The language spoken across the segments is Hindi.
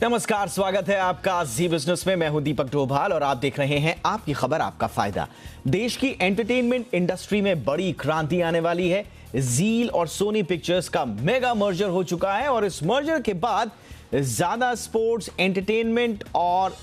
नमस्कार, स्वागत है आपका जी बिजनेस में। मैं हूं दीपक डोभाल और आप देख रहे हैं आपकी खबर आपका फायदा। देश की एंटरटेनमेंट इंडस्ट्री में बड़ी क्रांति आने वाली है। जील और सोनी पिक्चर्स का मेगा मर्जर हो चुका है और इस मर्जर के बाद ज्यादा स्पोर्ट्स, एंटरटेनमेंट और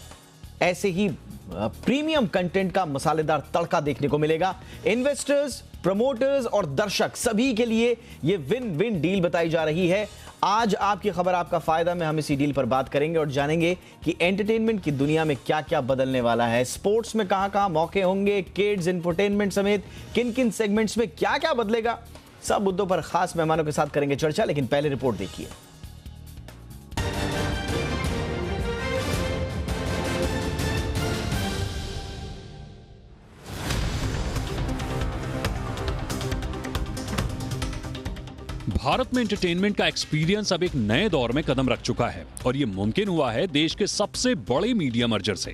ऐसे ही प्रीमियम कंटेंट का मसालेदार तड़का देखने को मिलेगा। इन्वेस्टर्स, प्रमोटर्स और दर्शक सभी के लिए यह विन विन डील बताई जा रही है। आज आपकी खबर आपका फायदा में हम इसी डील पर बात करेंगे और जानेंगे कि एंटरटेनमेंट की दुनिया में क्या क्या बदलने वाला है। स्पोर्ट्स में कहां कहां मौके होंगे, किड्स, इंफोटेनमेंट समेत किन किन सेगमेंट्स में क्या क्या बदलेगा, सब मुद्दों पर खास मेहमानों के साथ करेंगे चर्चा। लेकिन पहले रिपोर्ट देखिए। भारत में एंटरटेनमेंट का एक्सपीरियंस अब एक नए दौर में कदम रख चुका है और ये मुमकिन हुआ है देश के सबसे बड़े मीडिया मर्जर से।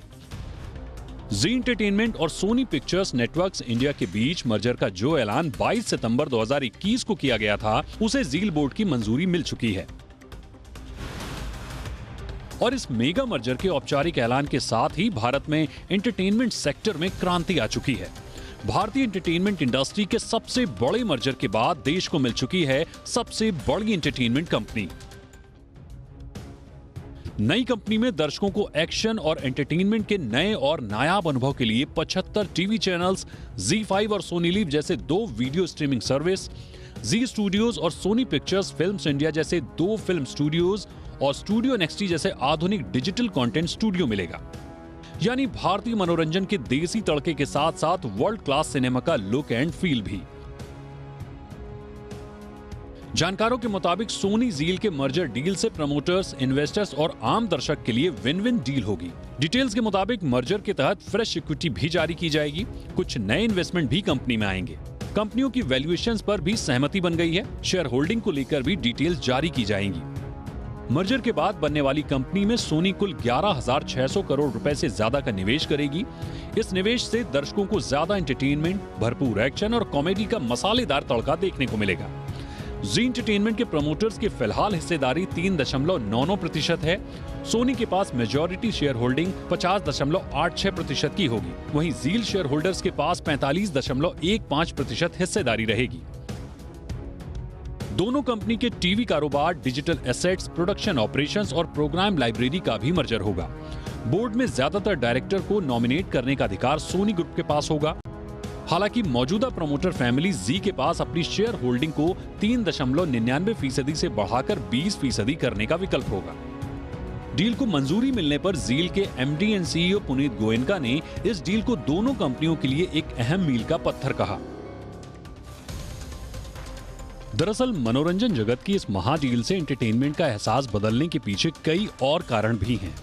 जी एंटरटेनमेंट और सोनी पिक्चर्स नेटवर्क्स इंडिया के बीच मर्जर का जो ऐलान 22 सितंबर 2021 को किया गया था, उसे जील बोर्ड की मंजूरी मिल चुकी है। और इस मेगा मर्जर के औपचारिक ऐलान के साथ ही भारत में एंटरटेनमेंट सेक्टर में क्रांति आ चुकी है। भारतीय एंटरटेनमेंट इंडस्ट्री के सबसे बड़े मर्जर के बाद देश को मिल चुकी है सबसे बड़ी एंटरटेनमेंट कंपनी। नई कंपनी में दर्शकों को एक्शन और एंटरटेनमेंट के नए और नायाब अनुभव के लिए 75 टीवी चैनल्स, ZEE5 और सोनी लिव जैसे 2 वीडियो स्ट्रीमिंग सर्विस, जी स्टूडियोज और सोनी पिक्चर्स फिल्म्स इंडिया जैसे 2 फिल्म स्टूडियोज और स्टूडियो नेक्स्टी जैसे आधुनिक डिजिटल कंटेंट स्टूडियो मिलेगा। यानी भारतीय मनोरंजन के देसी तड़के के साथ साथ वर्ल्ड क्लास सिनेमा का लुक एंड फील भी। जानकारों के मुताबिक सोनी जील के मर्जर डील से प्रमोटर्स, इन्वेस्टर्स और आम दर्शक के लिए विन विन डील होगी। डिटेल्स के मुताबिक मर्जर के तहत फ्रेश इक्विटी भी जारी की जाएगी। कुछ नए इन्वेस्टमेंट भी कंपनी में आएंगे। कंपनियों की वैल्यूएशंस पर भी सहमति बन गई है। शेयर होल्डिंग को लेकर भी डिटेल्स जारी की जाएंगी। मर्जर के बाद बनने वाली कंपनी में सोनी कुल 11,600 करोड़ रुपए से ज्यादा का निवेश करेगी। इस निवेश से दर्शकों को ज्यादा एंटरटेनमेंट, भरपूर एक्शन और कॉमेडी का मसालेदार तड़का देखने को मिलेगा। जी एंटरटेनमेंट के प्रमोटर्स की फिलहाल हिस्सेदारी 3.99% है। सोनी के पास मेजॉरिटी शेयर होल्डिंग 50.86% की होगी। वहीं जील शेयर होल्डर्स के पास 45.15% हिस्सेदारी रहेगी। दोनों कंपनी के टीवी कारोबार, डिजिटल एसेट्स, प्रोडक्शन ऑपरेशंस और प्रोग्राम लाइब्रेरी का भी मर्जर होगा। बोर्ड में ज्यादातर डायरेक्टर को नॉमिनेट करने का अधिकार सोनी ग्रुप के पास होगा। हालांकि मौजूदा प्रमोटर फैमिली जी के पास अपनी शेयर होल्डिंग को 3.99% से बढ़ाकर 20% करने का विकल्प होगा। डील को मंजूरी मिलने पर जील के MD and CEO Puneet Goenka ने इस डील को दोनों कंपनियों के लिए एक अहम मील का पत्थर कहा। दरअसल मनोरंजन जगत की इस महाडील से एंटरटेनमेंट का एहसास बदलने के पीछे कई और कारण भी हैं।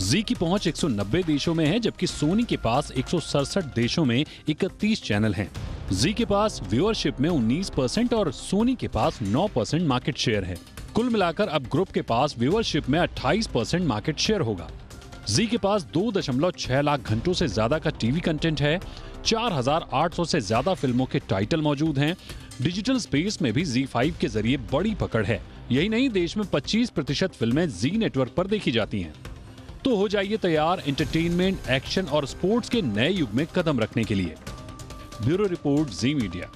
जी की पहुंच 190 देशों में है, जबकि सोनी के पास 167 देशों में 31 चैनल हैं। जी के पास व्यूअरशिप में 19% और सोनी के पास 9% मार्केट शेयर है। कुल मिलाकर अब ग्रुप के पास व्यूअरशिप में 28% मार्केट शेयर होगा। जी के पास 2.6 लाख घंटों से ज्यादा का टीवी कंटेंट है। 4,800 से ज्यादा फिल्मों के टाइटल मौजूद हैं। डिजिटल स्पेस में भी ZEE5 के जरिए बड़ी पकड़ है। यही नहीं, देश में 25% फिल्में जी नेटवर्क पर देखी जाती हैं। तो हो जाइए तैयार एंटरटेनमेंट, एक्शन और स्पोर्ट्स के नए युग में कदम रखने के लिए। ब्यूरो रिपोर्ट, जी मीडिया।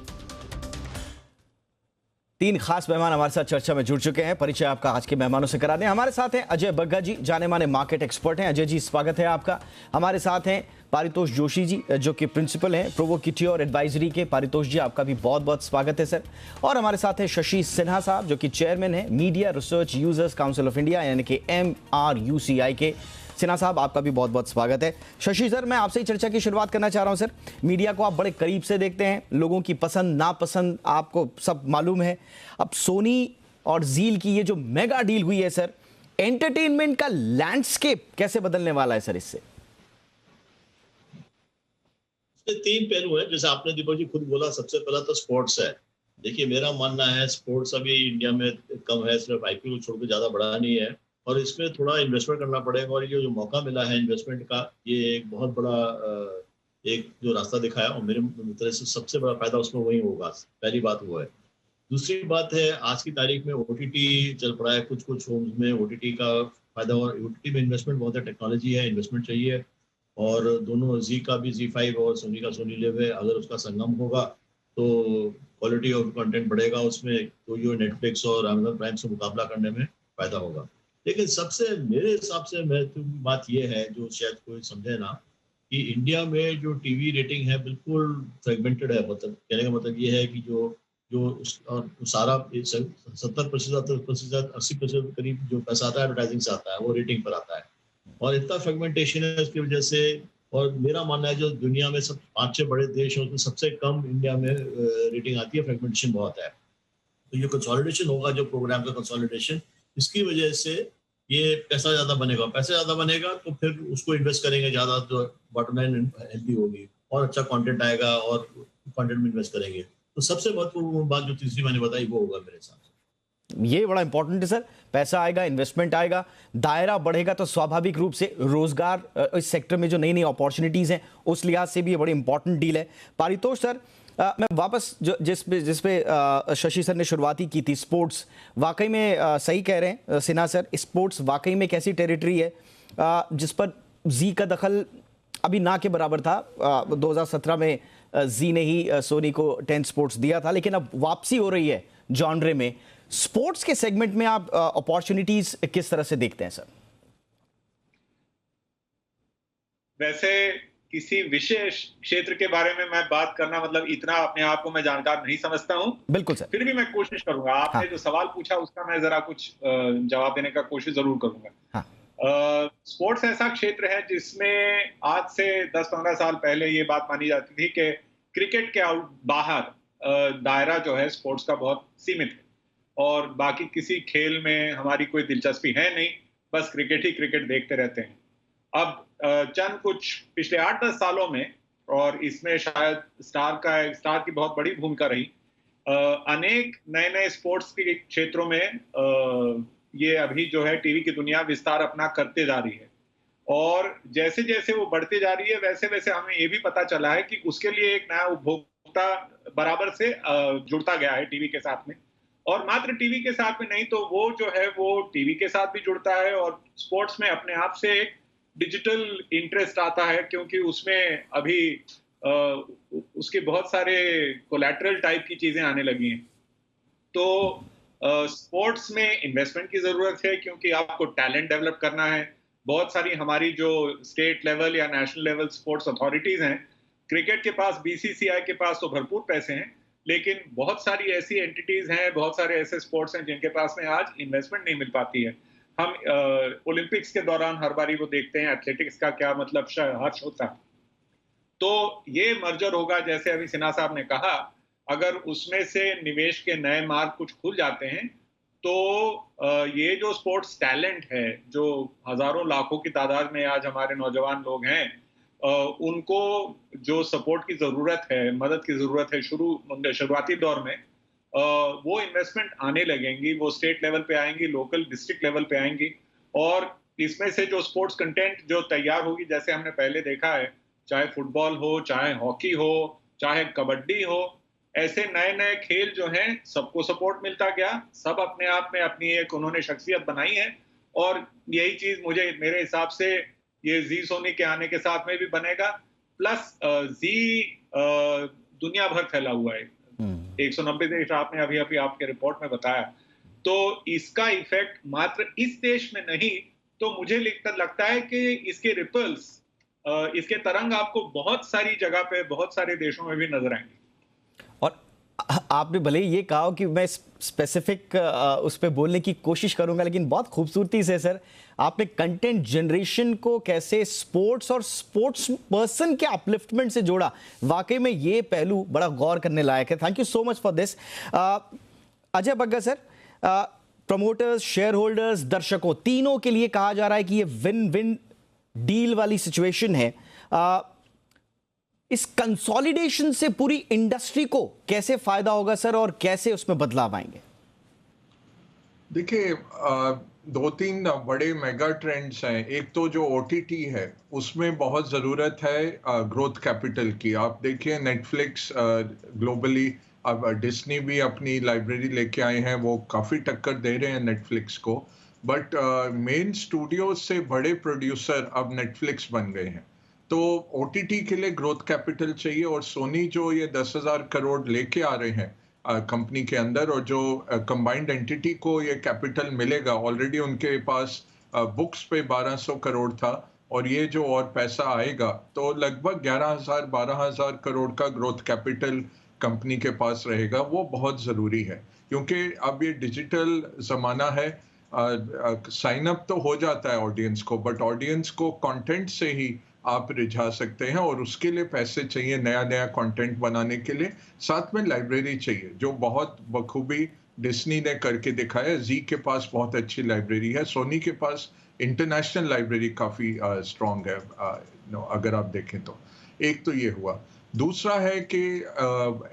3 खास मेहमान हमारे साथ चर्चा में जुड़ चुके हैं। परिचय आपका आज के मेहमानों से करा दें। हमारे साथ हैं अजय बग्गा जी, जाने माने मार्केट एक्सपर्ट हैं। अजय जी, स्वागत है आपका। हमारे साथ हैं पारितोष जोशी जी, जो कि प्रिंसिपल हैं प्रोवोकेटिव एडवाइजरी के। पारितोष जी, आपका भी बहुत बहुत स्वागत है सर। और हमारे साथ हैं शशि सिन्हा साहब, जो कि चेयरमैन हैं media research users council of India यानी कि MRUCI के। सिन्हा साहब, आपका भी बहुत बहुत स्वागत है। शशि सर, मैं आपसे ही चर्चा की शुरुआत करना चाह रहा हूं। सर, मीडिया को आप बड़े करीब से देखते हैं, लोगों की पसंद नापसंद आपको सब मालूम है। अब सोनी और जील की ये जो मेगा डील हुई है सर, एंटरटेनमेंट का लैंडस्केप कैसे बदलने वाला है सर इससे? 3 पहलू है, जैसे आपने दीपक जी खुद बोला। सबसे पहला तो स्पोर्ट्स है। देखिए, मेरा मानना है स्पोर्ट्स अभी इंडिया में कम है, सिर्फ आईपीएल छोड़ के ज्यादा बड़ा नहीं है और इसमें थोड़ा इन्वेस्टमेंट करना पड़ेगा। और ये जो मौका मिला है इन्वेस्टमेंट का, ये एक बहुत बड़ा एक जो रास्ता दिखाया और मेरे तरह से सबसे बड़ा फायदा उसमें वही होगा। पहली बात वो है। दूसरी बात है, आज की तारीख में ओटीटी चल पड़ा है। कुछ होम्स में ओटीटी का फायदा होगा। ओटीटी में इन्वेस्टमेंट बहुत है, टेक्नोलॉजी है, इन्वेस्टमेंट चाहिए, और दोनों जी का भी Z5 और सोनी का सोनी लिव है, अगर उसका संगम होगा तो क्वालिटी ऑफ कंटेंट बढ़ेगा उसमें, तो ये नेटफ्लिक्स और अमेजन प्राइम से मुकाबला करने में फायदा होगा। लेकिन सबसे मेरे हिसाब से महत्वपूर्ण बात यह है, जो शायद कोई समझे ना, कि इंडिया में जो टीवी रेटिंग है बिल्कुल फ्रेगमेंटेड है। मतलब कहने का मतलब ये है कि जो जो सारा 70%, 80% करीब जो पैसा आता है एडवर्टाइजिंग से आता है, वो रेटिंग पर आता है, और इतना फ्रेगमेंटेशन है उसकी वजह से। और मेरा मानना है जो दुनिया में सब 5-6 बड़े देश हैं उसमें सबसे कम इंडिया में रेटिंग आती है, फ्रेगमेंटेशन बहुत है। तो ये कंसोलिडेशन होगा, जो प्रोग्राम का कंसोलिडेशन, इसकी वजह से ये पैसा ज्यादा बनेगा। पैसा ज्यादा बनेगा तो फिर उसको इन्वेस्ट करेंगे ज्यादा, तो बॉटम लाइन हेल्दी होगी और अच्छा कंटेंट आएगा और कंटेंट में इन्वेस्ट करेंगे। तो सबसे महत्वपूर्ण बात जो तीसरी मैंने बताई वो होगा मेरे हिसाब से। ये बड़ा इंपॉर्टेंट है सर, पैसा आएगा, इन्वेस्टमेंट आएगा, दायरा बढ़ेगा तो स्वाभाविक रूप से रोजगार, इस सेक्टर में जो नई नई अपॉर्चुनिटीज हैं उस लिहाज से भी ये बड़ी इंपॉर्टेंट डील है। पारितोष सर, मैं वापस जिस पे शशि सर ने शुरुआती की थी, स्पोर्ट्स, वाकई में सही कह रहे हैं सिन्हा सर, स्पोर्ट्स वाकई में एक ऐसी टेरिटरी है जिस पर जी का दखल अभी ना के बराबर था। 2017 में जी ने ही सोनी को 10 स्पोर्ट्स दिया था, लेकिन अब वापसी हो रही है जॉनरे में। स्पोर्ट्स के सेगमेंट में आप अपॉर्चुनिटीज किस तरह से देखते हैं सर? वैसे किसी विशेष क्षेत्र के बारे में मैं बात करना, मतलब इतना अपने आप को मैं जानकार नहीं समझता हूं। बिल्कुल सर, फिर भी मैं कोशिश करूंगा। आपने हाँ। जो सवाल पूछा उसका मैं जरा कुछ जवाब देने का कोशिश जरूर करूंगा। हाँ। स्पोर्ट्स ऐसा क्षेत्र है जिसमें आज से 10-15 साल पहले ये बात मानी जाती थी कि क्रिकेट के बाहर दायरा जो है स्पोर्ट्स का बहुत सीमित है, और बाकी किसी खेल में हमारी कोई दिलचस्पी है नहीं, बस क्रिकेट ही क्रिकेट देखते रहते हैं। अब चंद कुछ पिछले 8-10 सालों में, और इसमें शायद स्टार की बहुत बड़ी भूमिका रही, अनेक नए नए स्पोर्ट्स के क्षेत्रों में ये अभी जो है टीवी की दुनिया विस्तार अपना करते जा रही है, और जैसे जैसे वो बढ़ते जा रही है वैसे वैसे हमें ये भी पता चला है कि उसके लिए एक नया उपभोक्ता बराबर से जुड़ता गया है टीवी के साथ में। और मात्र टीवी के साथ में नहीं, तो वो जो है वो टीवी के साथ भी जुड़ता है, और स्पोर्ट्स में अपने आप से एक डिजिटल इंटरेस्ट आता है, क्योंकि उसमें अभी उसके बहुत सारे कोलैटरल टाइप की चीजें आने लगी हैं। तो स्पोर्ट्स में इन्वेस्टमेंट की जरूरत है, क्योंकि आपको टैलेंट डेवलप करना है। बहुत सारी हमारी जो स्टेट लेवल या नेशनल लेवल स्पोर्ट्स अथॉरिटीज हैं, क्रिकेट के पास, BCCI के पास तो भरपूर पैसे हैं, लेकिन बहुत सारी ऐसी एंटिटीज हैं, बहुत सारे ऐसे स्पोर्ट्स हैं जिनके पास में आज इन्वेस्टमेंट नहीं मिल पाती है। हम ओलंपिक्स के दौरान हर बारी वो देखते हैं एथलेटिक्स का क्या मतलब हर्ष होता है। तो ये मर्जर होगा, जैसे अभी सिन्हा साहब ने कहा, अगर उसमें से निवेश के नए मार्ग कुछ खुल जाते हैं तो ये जो स्पोर्ट्स टैलेंट है, जो हजारों लाखों की तादाद में आज हमारे नौजवान लोग हैं, उनको जो सपोर्ट की जरूरत है, मदद की जरूरत है शुरुआती दौर में, वो इन्वेस्टमेंट आने लगेंगी। वो स्टेट लेवल पे आएंगी, लोकल डिस्ट्रिक्ट लेवल पे आएंगी, और इसमें से जो स्पोर्ट्स कंटेंट जो तैयार होगी, जैसे हमने पहले देखा है, चाहे फुटबॉल हो, चाहे हॉकी हो, चाहे कबड्डी हो, ऐसे नए नए खेल जो हैं सबको सपोर्ट मिलता गया। सब अपने आप में अपनी एक उन्होंने शख्सियत बनाई है, और यही चीज मेरे हिसाब से ये जी सोनी के आने के साथ में भी बनेगा। प्लस जी दुनिया भर फैला हुआ है, 190 देश आपने अभी अभी आपके रिपोर्ट में बताया, तो इसका इफेक्ट मात्र इस देश में नहीं, तो मुझे लगता है कि इसके रिपल्स, इसके तरंग आपको बहुत सारी जगह पे, बहुत सारे देशों में भी नजर आएंगे। और आपने भले ही ये कहा कि मैं स्पेसिफिक उस पर बोलने की कोशिश करूंगा, लेकिन बहुत खूबसूरती से सर आपने कंटेंट जनरेशन को कैसे स्पोर्ट्स और स्पोर्ट्स पर्सन के अपलिफ्टमेंट से जोड़ा। वाकई में ये पहलू बड़ा गौर करने लायक है। Thank you so much for this. Ajay Bagga sir, promoters, share holders, दर्शकों, तीनों के लिए कहा जा रहा है कि ये विन विन डील वाली सिचुएशन है। इस कंसोलिडेशन से पूरी इंडस्ट्री को कैसे फायदा होगा सर, और कैसे उसमें बदलाव आएंगे? देखिए, 2-3 बड़े मेगा ट्रेंड्स हैं। एक तो जो OTT है उसमें बहुत ज़रूरत है ग्रोथ कैपिटल की। आप देखिए नेटफ्लिक्स ग्लोबली, अब डिस्नी भी अपनी लाइब्रेरी लेके आए हैं, वो काफ़ी टक्कर दे रहे हैं नेटफ्लिक्स को। बट मेन स्टूडियो से बड़े प्रोड्यूसर अब नेटफ्लिक्स बन गए हैं। तो ओटीटी के लिए ग्रोथ कैपिटल चाहिए, और सोनी जो ये 10,000 करोड़ लेके आ रहे हैं कंपनी के अंदर, और जो कंबाइंड एंटिटी को ये कैपिटल मिलेगा, ऑलरेडी उनके पास बुक्स पे 1200 करोड़ था, और ये जो और पैसा आएगा तो लगभग 11,000-12,000 करोड़ का ग्रोथ कैपिटल कंपनी के पास रहेगा। वो बहुत ज़रूरी है, क्योंकि अब ये डिजिटल ज़माना है। साइन अप तो हो जाता है ऑडियंस को, बट ऑडियंस को कंटेंट से ही आप रिझा सकते हैं, और उसके लिए पैसे चाहिए नया नया कंटेंट बनाने के लिए। साथ में लाइब्रेरी चाहिए, जो बहुत बखूबी डिज्नी ने करके दिखाया। जी के पास बहुत अच्छी लाइब्रेरी है, सोनी के पास इंटरनेशनल लाइब्रेरी काफ़ी स्ट्रॉन्ग है, अगर आप देखें तो। एक तो ये हुआ। दूसरा है कि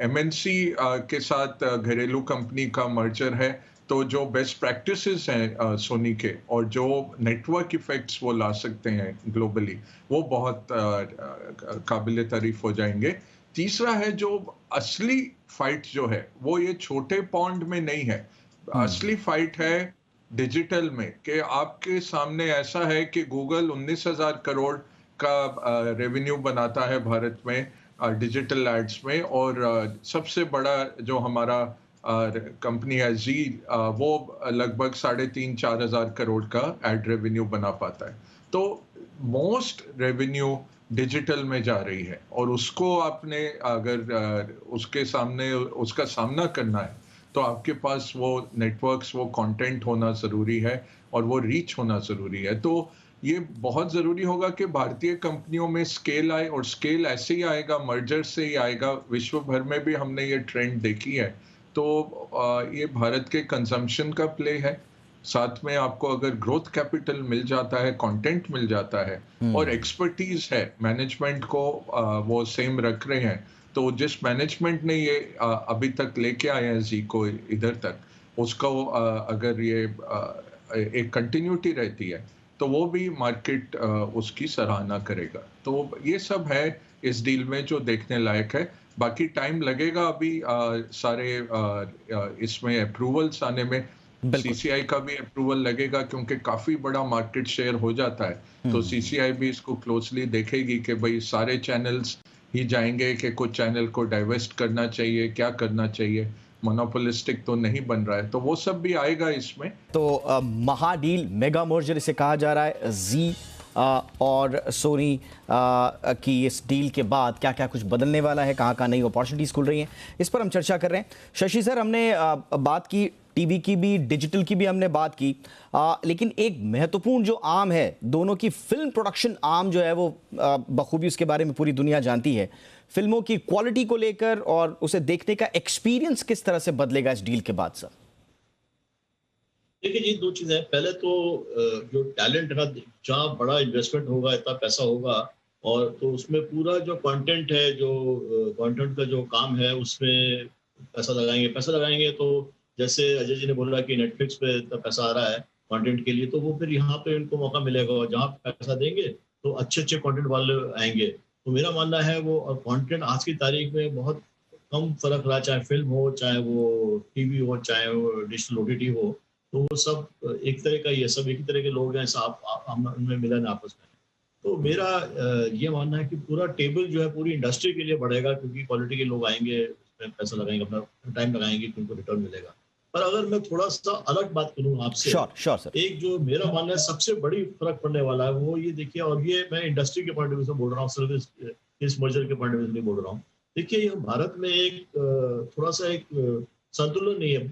एमएनसी के साथ घरेलू कंपनी का मर्जर है, तो जो बेस्ट प्रैक्टिसेस हैं सोनी के, और जो नेटवर्क इफेक्ट्स वो ला सकते हैं ग्लोबली, वो बहुत काबिल तारीफ हो जाएंगे। तीसरा है जो असली फाइट जो है वो ये छोटे पॉन्ड में नहीं है, असली फाइट है डिजिटल में। कि आपके सामने ऐसा है कि गूगल 19,000 करोड़ का रेवेन्यू बनाता है भारत में डिजिटल एड्स में, और सबसे बड़ा जो हमारा कंपनी है जी, वो लगभग 3,500-4 हजार करोड़ का एड रेवेन्यू बना पाता है। तो मोस्ट रेवेन्यू डिजिटल में जा रही है, और उसको आपने अगर उसके सामने उसका सामना करना है तो आपके पास वो नेटवर्क्स, वो कंटेंट होना ज़रूरी है, और वो रीच होना ज़रूरी है। तो ये बहुत ज़रूरी होगा कि भारतीय कंपनियों में स्केल आए, और स्केल ऐसे ही आएगा, मर्जर से ही आएगा। विश्व भर में भी हमने ये ट्रेंड देखी है। तो ये भारत के कंजम्पशन का प्ले है। साथ में आपको अगर ग्रोथ कैपिटल मिल जाता है, कंटेंट मिल जाता है, और एक्सपर्टीज है, मैनेजमेंट को वो सेम रख रहे हैं, तो जिस मैनेजमेंट ने ये अभी तक लेके आए हैं जी को इधर तक, उसका अगर ये एक कंटिन्यूटी रहती है तो वो भी मार्केट उसकी सराहना करेगा। तो ये सब है इस डील में जो देखने लायक है। बाकी टाइम लगेगा अभी सारे इसमें अप्रूवल्स आने में। सीसीआई का भी अप्रूवल लगेगा, क्योंकि काफी बड़ा मार्केट शेयर हो जाता है। तो सीसीआई भी इसको क्लोजली देखेगी कि भाई सारे चैनल्स ही जाएंगे कि कुछ चैनल को डाइवर्स्ट करना चाहिए, क्या करना चाहिए, मोनोपोलिस्टिक तो नहीं बन रहा है। तो वो सब भी आएगा इसमें। तो महाडील, मेगा मर्जर इसे कहा जा रहा है। जी और सोनी की इस डील के बाद क्या क्या कुछ बदलने वाला है, कहाँ कहाँ नई अपॉर्चुनिटीज खुल रही हैं, इस पर हम चर्चा कर रहे हैं। शशि सर, हमने बात की टीवी की भी, डिजिटल की भी हमने बात की, लेकिन एक महत्वपूर्ण जो आर्म है, दोनों की फिल्म प्रोडक्शन आर्म जो है वो बखूबी उसके बारे में पूरी दुनिया जानती है। फिल्मों की क्वालिटी को लेकर और उसे देखने का एक्सपीरियंस किस तरह से बदलेगा इस डील के बाद सर? देखिए जी, दो चीजें हैं। पहले तो जो टैलेंट है ना, जहाँ बड़ा इन्वेस्टमेंट होगा, इतना पैसा होगा, और तो उसमें पूरा जो कंटेंट है, जो कंटेंट का जो काम है, उसमें पैसा लगाएंगे। तो जैसे अजय जी ने बोला कि नेटफ्लिक्स पे इतना पैसा आ रहा है कंटेंट के लिए, तो वो फिर यहाँ पे इनको मौका मिलेगा, और जहाँ पैसा देंगे तो अच्छे अच्छे कंटेंट वाले आएंगे। तो मेरा मानना है वो, और कंटेंट आज की तारीख में बहुत कम फर्क रहा, चाहे फिल्म हो, चाहे वो टीवी हो, चाहे वो डिजिटल ओटीटी हो, तो वो सब एक तरह का, ये सब एक ही तरह के लोग हैं, हम उनमें मिलन आपस में। तो मेरा ये मानना है कि पूरा टेबल जो है पूरी इंडस्ट्री के लिए बढ़ेगा, क्योंकि क्वालिटी के लोग आएंगे, उसमें पैसा लगाएंगे, अपना टाइम लगाएंगे, कि उनको रिटर्न मिलेगा। पर अगर मैं थोड़ा सा अलग बात करूं आपसे, श्योर सर। एक जो मेरा मानना है सबसे बड़ी फर्क पड़ने वाला है, वो ये देखिए, और ये मैं इंडस्ट्री के पॉइंट ऑफ व्यू से बोल रहा हूँ, सिर्फ इस मर्जर के पॉइंट ऑफ व्यू से नहीं बोल रहा हूँ। देखिए, भारत में एक थोड़ा सा एक संतुलन नहीं है।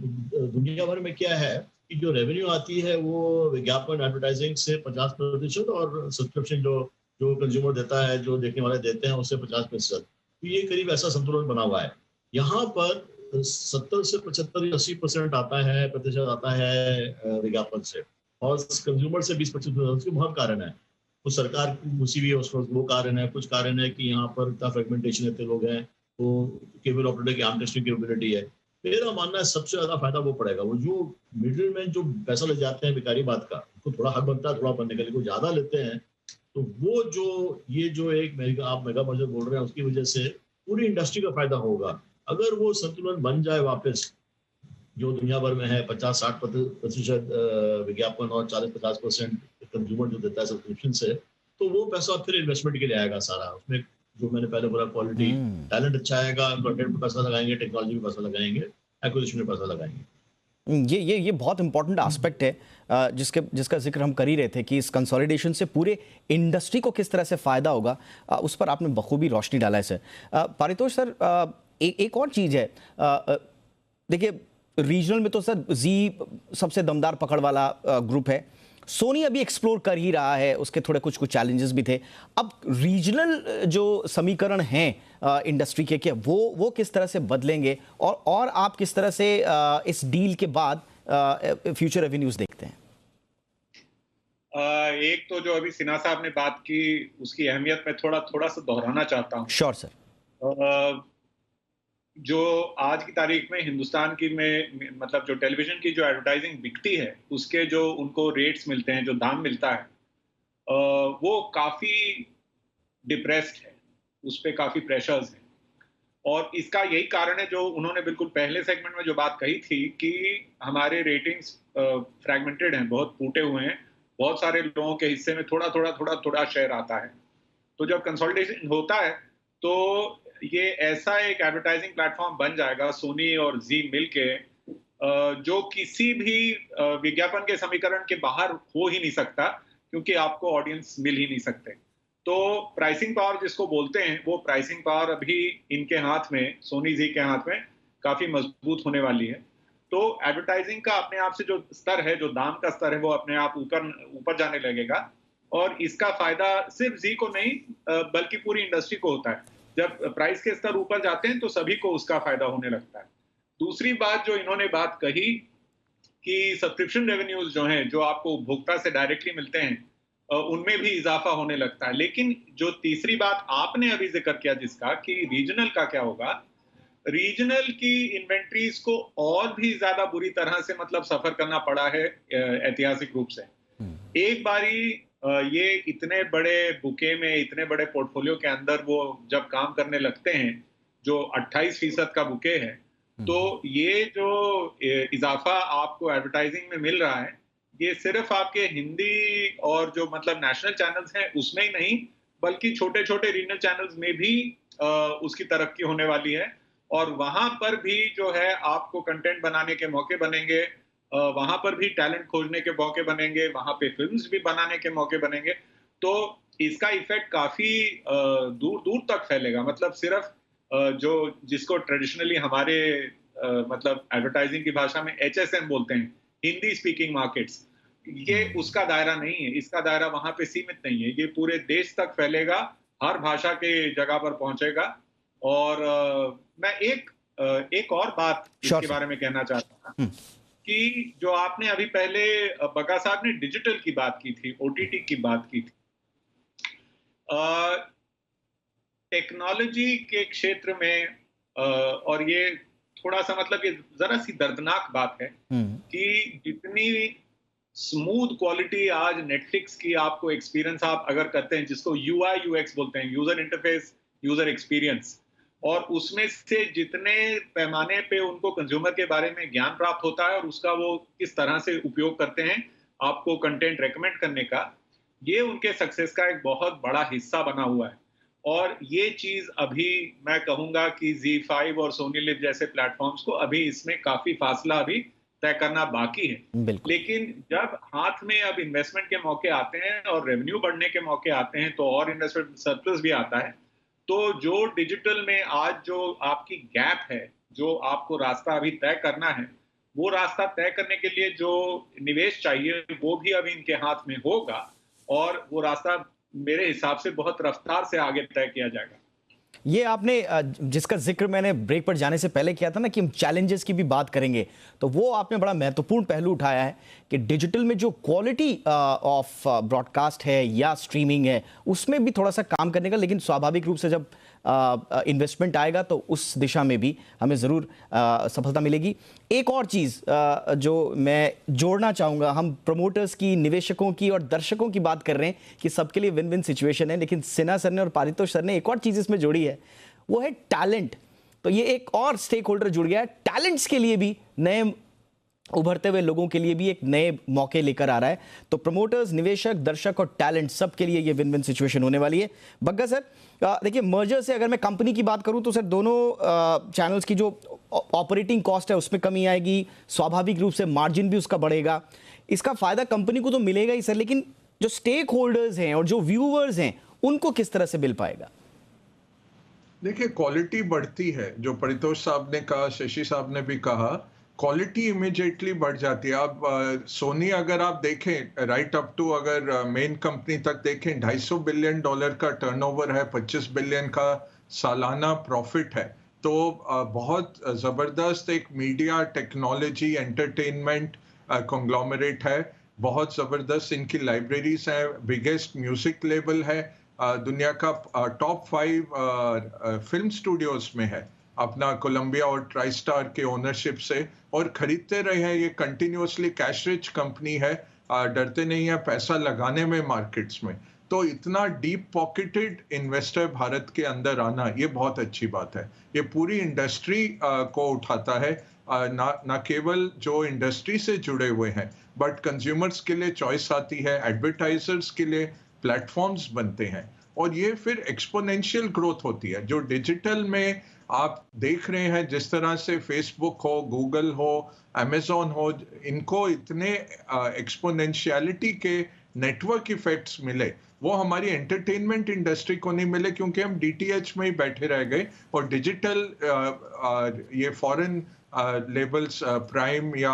दुनिया भर में क्या है कि जो रेवेन्यू आती है वो विज्ञापन, एडवर्टाइजिंग से 50%, और सब्सक्रिप्शन जो कंज्यूमर देता है, जो देखने वाले देते हैं, उससे 50%। तो ये करीब ऐसा संतुलन बना हुआ है। यहाँ पर 70 से 75 या 80% प्रतिशत आता है विज्ञापन से, और कंज्यूमर से 20-25%। उसके बहुत कारण है, कुछ सरकार की घुसी हुई है उसमें, वो कारण है। कुछ कारण है कि यहाँ पर इतना फ्रेगमेंटेशन, इतने लोग हैं, तो केबल ऑपरेटर की आर्म टेस्टिंग कैपेबिलिटी है। मेरा मानना है सबसे ज्यादा फायदा वो पड़ेगा, वो जो मिडिल मैन जो पैसा ले जाते हैं बेकारी बात का, उनको थोड़ा हक बनता है थोड़ा बनने के लिए, वो ज्यादा लेते हैं। तो वो जो एक आप मेगा मर्जर बोल रहे हैं, उसकी वजह से पूरी इंडस्ट्री का फायदा होगा। अगर वो संतुलन बन जाए वापस, जो दुनिया भर में है 50-60% विज्ञापन और 40-50% कंज्यूमर जो देता है सब्सक्रिप्शन से, तो वो पैसा फिर इन्वेस्टमेंट के लिए आएगा सारा। उसमें जो मैंने पहले बोला क्वालिटी, टैलेंट अच्छा आएगा, कंटेंट पे पैसा लगाएंगे, टेक्नोलॉजी पे पैसा लगाएंगे, एक्विजिशन में पैसा लगाएंगे। ये बहुत इंपॉर्टेंट एस्पेक्ट है जिसका जिक्र हम कर ही रहे थे कि इस कंसोलिडेशन से पूरे इंडस्ट्री को किस तरह से फायदा होगा, उस पर आपने बखूबी रोशनी डाला है सर। पारितोष सर, एक और चीज़ है, देखिए रीजनल में तो सर जी सबसे दमदार पकड़ वाला ग्रुप है, सोनी अभी एक्सप्लोर कर ही रहा है, उसके थोड़े कुछ चैलेंजेस भी थे। अब रीजनल जो समीकरण हैं इंडस्ट्री के वो किस तरह से बदलेंगे और आप किस तरह से इस डील के बाद फ्यूचर रेवेन्यूज देखते हैं? एक तो जो अभी सिन्हा साहब ने बात की उसकी अहमियत मैं थोड़ा सा दोहराना चाहता हूँ। Sure sir. जो आज की तारीख में हिंदुस्तान की में मतलब जो टेलीविजन की जो एडवर्टाइजिंग बिकती है उसके जो उनको रेट्स मिलते हैं, जो दाम मिलता है, वो काफी डिप्रेस्ड है, उस पर काफी प्रेशर्स हैं। और इसका यही कारण है जो उन्होंने बिल्कुल पहले सेगमेंट में जो बात कही थी कि हमारे रेटिंग्स फ्रैगमेंटेड हैं, बहुत फूटे हुए हैं, बहुत सारे लोगों के हिस्से में थोड़ा शेयर आता है। तो जब कंसोलिडेशन होता है तो ये ऐसा एक एडवर्टाइजिंग प्लेटफॉर्म बन जाएगा सोनी और जी मिलके, जो किसी भी विज्ञापन के समीकरण के बाहर हो ही नहीं सकता, क्योंकि आपको ऑडियंस मिल ही नहीं सकते। तो प्राइसिंग पावर जिसको बोलते हैं, वो प्राइसिंग पावर अभी इनके हाथ में, सोनी जी के हाथ में काफी मजबूत होने वाली है। तो एडवर्टाइजिंग का अपने आप से जो स्तर है, जो दाम का स्तर है, वो अपने आप ऊपर जाने लगेगा। और इसका फायदा सिर्फ जी को नहीं बल्कि पूरी इंडस्ट्री को होता है। जब प्राइस के स्तर ऊपर जाते हैं तो सभी को उसका फायदा होने लगता है। दूसरी बात जो इन्होंने बात कही कि सब्सक्रिप्शन रेवेन्यूज जो हैं, जो आपको उपभोक्ता से डायरेक्टली मिलते हैं, उनमें भी इजाफा होने लगता है। लेकिन जो तीसरी बात आपने अभी जिक्र किया जिसका कि रीजनल का क्या होगा, रीजनल की इन्वेंट्रीज को और भी ज्यादा बुरी तरह से मतलब सफर करना पड़ा है ऐतिहासिक रूप से। एक बारी ये इतने बड़े बुके में, इतने बड़े पोर्टफोलियो के अंदर वो जब काम करने लगते हैं, जो 28% का बुके है, तो ये जो इजाफा आपको एडवर्टाइजिंग में मिल रहा है, ये सिर्फ आपके हिंदी और जो मतलब नेशनल चैनल्स हैं उसमें ही नहीं, बल्कि छोटे छोटे रीजनल चैनल्स में भी उसकी तरक्की होने वाली है। और वहां पर भी जो है आपको कंटेंट बनाने के मौके बनेंगे, वहां पर भी टैलेंट खोजने के मौके बनेंगे, वहां पे फिल्म्स भी बनाने के मौके बनेंगे। तो इसका इफेक्ट काफी दूर दूर तक फैलेगा। मतलब सिर्फ जो जिसको ट्रेडिशनली हमारे मतलब एडवर्टाइजिंग की भाषा में HSM बोलते हैं, हिंदी स्पीकिंग मार्केट्स, ये उसका दायरा नहीं है। इसका दायरा वहां पे सीमित नहीं है, ये पूरे देश तक फैलेगा, हर भाषा के जगह पर पहुंचेगा। और मैं एक और बात इसके बारे में कहना चाहता हूँ कि जो आपने अभी पहले बका साहब ने डिजिटल की बात की थी, OTT की बात की थी, टेक्नोलॉजी के क्षेत्र में और ये थोड़ा सा मतलब ये जरा सी दर्दनाक बात है कि जितनी स्मूथ क्वालिटी आज नेटफ्लिक्स की आपको एक्सपीरियंस आप अगर करते हैं, जिसको UI UX बोलते हैं, यूजर इंटरफेस यूजर एक्सपीरियंस, और उसमें से जितने पैमाने पे उनको कंज्यूमर के बारे में ज्ञान प्राप्त होता है और उसका वो किस तरह से उपयोग करते हैं आपको कंटेंट रेकमेंड करने का, ये उनके सक्सेस का एक बहुत बड़ा हिस्सा बना हुआ है। और ये चीज अभी मैं कहूंगा कि ZEE5 और सोनी लिव जैसे प्लेटफॉर्म्स को अभी इसमें काफी फासला अभी तय करना बाकी है। लेकिन जब हाथ में अब इन्वेस्टमेंट के मौके आते हैं और रेवेन्यू बढ़ने के मौके आते हैं, तो और इन्वेस्टमेंट सरप्लस भी आता है, तो जो डिजिटल में आज जो आपकी गैप है, जो आपको रास्ता अभी तय करना है, वो रास्ता तय करने के लिए जो निवेश चाहिए वो भी अभी इनके हाथ में होगा। और वो रास्ता मेरे हिसाब से बहुत रफ्तार से आगे तय किया जाएगा। ये आपने जिसका जिक्र मैंने ब्रेक पर जाने से पहले किया था ना कि हम चैलेंजेस की भी बात करेंगे, तो वो आपने बड़ा महत्वपूर्ण पहलू उठाया है कि डिजिटल में जो क्वालिटी ऑफ ब्रॉडकास्ट है या स्ट्रीमिंग है, उसमें भी थोड़ा सा काम करने का, लेकिन स्वाभाविक रूप से जब इन्वेस्टमेंट आएगा तो उस दिशा में भी हमें ज़रूर सफलता मिलेगी। एक और चीज़ जो मैं जोड़ना चाहूँगा, हम प्रमोटर्स की, निवेशकों की और दर्शकों की बात कर रहे हैं कि सबके लिए विन विन सिचुएशन है, लेकिन सिन्हा सर ने और पारितोष सर ने एक और चीज़ इसमें जोड़ी है, वो है टैलेंट। तो ये एक और स्टेक होल्डर जुड़ गया है, टैलेंट्स के लिए भी नए उभरते हुए लोगों के लिए भी एक नए मौके लेकर आ रहा है। तो प्रमोटर्स, निवेशक, दर्शक और टैलेंट सब के लिए ये विन विन सिचुएशन होने वाली है। बग्गा सर, देखिए मर्जर से अगर मैं कंपनी की बात करूं तो सर दोनों चैनल्स की जो ऑपरेटिंग कॉस्ट है उसमें कमी आएगी, स्वाभाविक रूप से मार्जिन भी उसका बढ़ेगा। इसका फायदा कंपनी को तो मिलेगा ही सर, लेकिन जो स्टेक होल्डर्स हैं और जो व्यूअर्स हैं उनको किस तरह से मिल पाएगा? देखिए, क्वालिटी बढ़ती है, जो परितोष साहब ने कहा, शशि साहब ने भी कहा, क्वालिटी इमीडिएटली बढ़ जाती है। अब सोनी अगर आप देखें राइट अप टू, अगर मेन कंपनी तक देखें, $250 बिलियन का टर्नओवर है, 25 बिलियन का सालाना प्रॉफिट है। तो बहुत जबरदस्त एक मीडिया, टेक्नोलॉजी, एंटरटेनमेंट कॉन्ग्लोमरेट है। बहुत जबरदस्त इनकी लाइब्रेरीज है, बिगेस्ट म्यूजिक लेबल है, दुनिया का टॉप 5 फिल्म स्टूडियोज में है, अपना कोलंबिया और ट्राई स्टार के ओनरशिप से, और खरीदते रहे हैं। ये कंटिन्यूअसली कैश रिच कंपनी है, डरते नहीं है पैसा लगाने में मार्केट्स में। तो इतना डीप पॉकेटेड इन्वेस्टर भारत के अंदर आना, ये बहुत अच्छी बात है। ये पूरी इंडस्ट्री को उठाता है, ना केवल जो इंडस्ट्री से जुड़े हुए हैं, बट कंज्यूमर्स के लिए चॉइस आती है, एडवर्टाइजर्स के लिए प्लेटफॉर्म्स बनते हैं, और ये फिर एक्सपोनेंशियल ग्रोथ होती है। जो डिजिटल में आप देख रहे हैं, जिस तरह से फेसबुक हो, गूगल हो, अमेजोन हो, इनको इतने एक्सपोनेंशियलिटी के नेटवर्क इफेक्ट्स मिले, वो हमारी एंटरटेनमेंट इंडस्ट्री को नहीं मिले, क्योंकि हम डीटीएच में ही बैठे रह गए और डिजिटल ये फॉरेन लेबल्स प्राइम या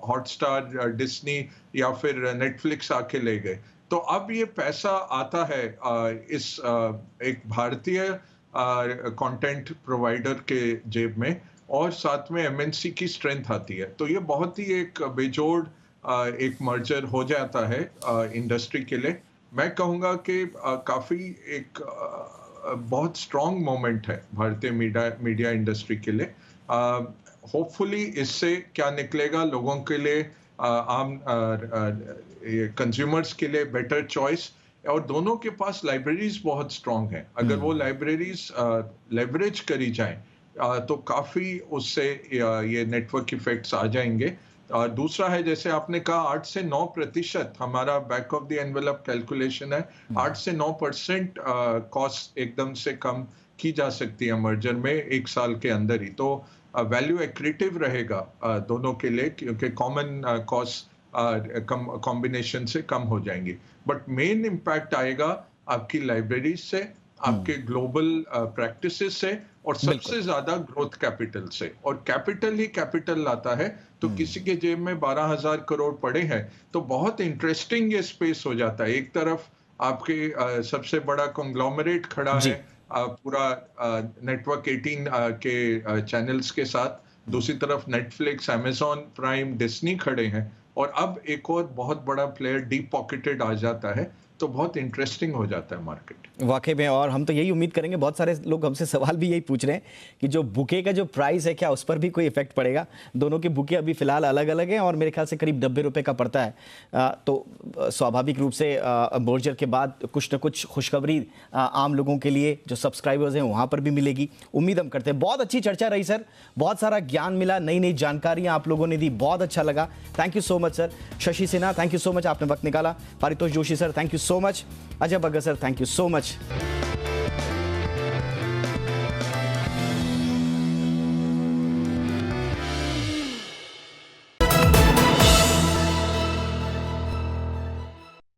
हॉटस्टार, डिज्नी या फिर नेटफ्लिक्स आके ले गए। तो अब ये पैसा आता है इस एक भारतीय कंटेंट प्रोवाइडर के जेब में, और साथ में एमएनसी की स्ट्रेंथ आती है। तो ये बहुत ही एक बेजोड़ एक मर्जर हो जाता है इंडस्ट्री के लिए। मैं कहूँगा कि काफ़ी एक बहुत स्ट्रॉन्ग मोमेंट है भारतीय मीडिया इंडस्ट्री के लिए। होपफुली इससे क्या निकलेगा, लोगों के लिए, आम कंज्यूमर्स के लिए बेटर चॉइस, और दोनों के पास लाइब्रेरीज बहुत स्ट्रांग हैं। अगर वो लाइब्रेरीज लेवरेज करी जाएं तो काफ़ी उससे ये नेटवर्क इफेक्ट्स आ जाएंगे। दूसरा है, जैसे आपने कहा, 8 से 9% हमारा back of the envelope calculation है, 8 से 9% कॉस्ट एकदम से कम की जा सकती है मर्जर में 1 साल के अंदर ही। तो वैल्यू एक्रेटिव रहेगा दोनों के लिए, क्योंकि कॉमन कॉस्ट कॉम्बिनेशन से कम हो जाएंगी। बट मेन इम्पैक्ट आएगा आपकी लाइब्रेरीज से, आपके ग्लोबल प्रैक्टिसेस से, और सबसे ज्यादा ग्रोथ कैपिटल से। और कैपिटल ही कैपिटल लाता है। तो किसी के जेब में 12,000 करोड़ पड़े हैं तो बहुत इंटरेस्टिंग ये स्पेस हो जाता है। एक तरफ आपके सबसे बड़ा कॉन्ग्लोमरेट खड़ा है पूरा नेटवर्क 18 के चैनल्स के साथ, दूसरी तरफ नेटफ्लिक्स, अमेजॉन प्राइम, डिज्नी खड़े हैं, और अब एक और बहुत बड़ा प्लेयर डीप पॉकेटेड आ जाता है, तो बहुत इंटरेस्टिंग हो जाता है मार्केट वाकई में। और हम तो यही उम्मीद करेंगे, बहुत सारे लोग हमसे सवाल भी यही पूछ रहे हैं कि जो बुके का जो प्राइस है, क्या उस पर भी कोई इफेक्ट पड़ेगा? दोनों के बुके अभी फिलहाल अलग अलग हैं और मेरे ख्याल से करीब 90 रुपये का पड़ता है। तो स्वाभाविक रूप से मर्जर के बाद कुछ न कुछ खुशखबरी आम लोगों के लिए जो सब्सक्राइबर्स हैं वहाँ पर भी मिलेगी, उम्मीद हम करते हैं। बहुत अच्छी चर्चा रही सर, बहुत सारा ज्ञान मिला, नई नई जानकारियाँ आप लोगों ने दी, बहुत अच्छा लगा। Thank you so much sir. Shashi Sinha, thank you so much, आपने वक्त निकाला। Paritosh Joshi sir, thank you so much. Ajay Bagga sir, thank you so much.